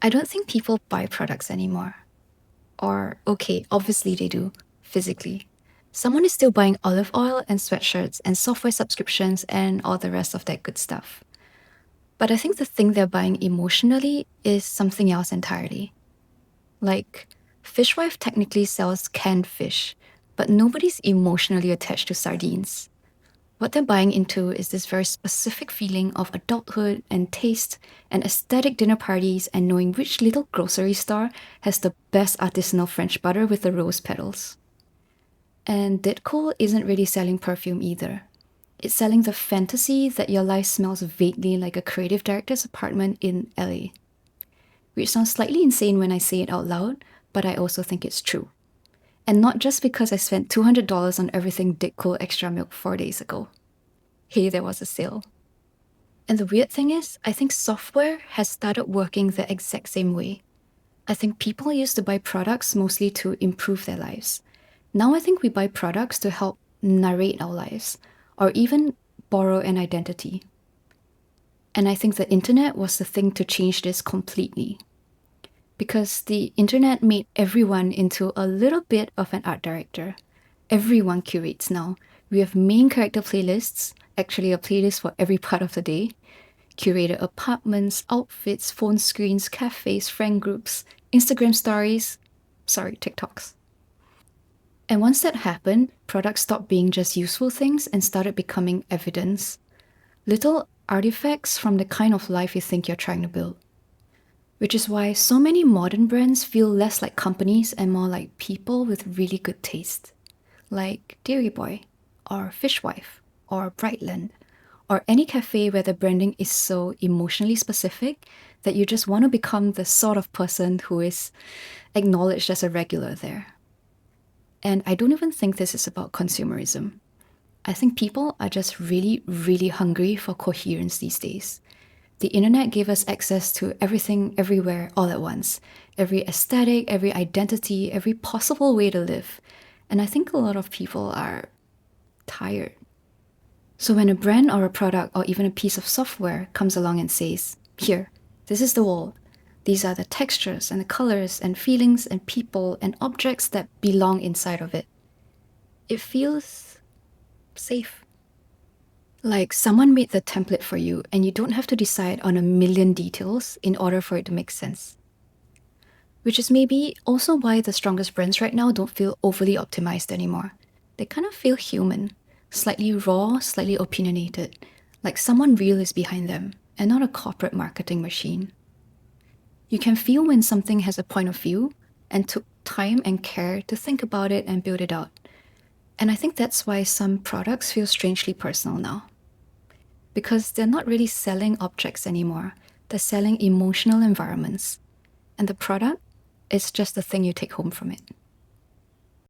I don't think people buy products anymore. Or, okay, obviously they do, physically. Someone is still buying olive oil and sweatshirts and software subscriptions and all the rest of that good stuff. But I think the thing they're buying emotionally is something else entirely. Like, Fishwife technically sells canned fish, but nobody's emotionally attached to sardines. What they're buying into is this very specific feeling of adulthood and taste and aesthetic dinner parties and knowing which little grocery store has the best artisanal French butter with the rose petals. And dedcool isn't really selling perfume either. It's selling the fantasy that your life smells vaguely like a creative director's apartment in LA. Which sounds slightly insane when I say it out loud, but I also think it's true. And not just because I spent $200 on everything dedcool extra milk 4 days ago. Hey, there was a sale. And the weird thing is, I think software has started working the exact same way. I think people used to buy products mostly to improve their lives. Now I think we buy products to help narrate our lives, or even borrow an identity. And I think the internet was the thing to change this completely. Because the internet made everyone into a little bit of an art director. Everyone curates now. We have main character playlists, actually a playlist for every part of the day, curated apartments, outfits, phone screens, cafes, friend groups, Instagram stories, TikToks. And once that happened, products stopped being just useful things and started becoming evidence. Little artifacts from the kind of life you think you're trying to build. Which is why so many modern brands feel less like companies and more like people with really good taste. Like Dairy Boy, or Fishwife, or Brightland, or any cafe where the branding is so emotionally specific that you just want to become the sort of person who is acknowledged as a regular there. And I don't even think this is about consumerism. I think people are just really, really hungry for coherence these days. The internet gave us access to everything, everywhere, all at once. Every aesthetic, every identity, every possible way to live. And I think a lot of people are tired. So when a brand or a product or even a piece of software comes along and says, here, this is the world. These are the textures and the colors and feelings and people and objects that belong inside of it. It feels safe. Like someone made the template for you and you don't have to decide on a million details in order for it to make sense. Which is maybe also why the strongest brands right now don't feel overly optimized anymore. They kind of feel human, slightly raw, slightly opinionated, like someone real is behind them and not a corporate marketing machine. You can feel when something has a point of view and took time and care to think about it and build it out. And I think that's why some products feel strangely personal now. Because they're not really selling objects anymore. They're selling emotional environments. And the product is just the thing you take home from it.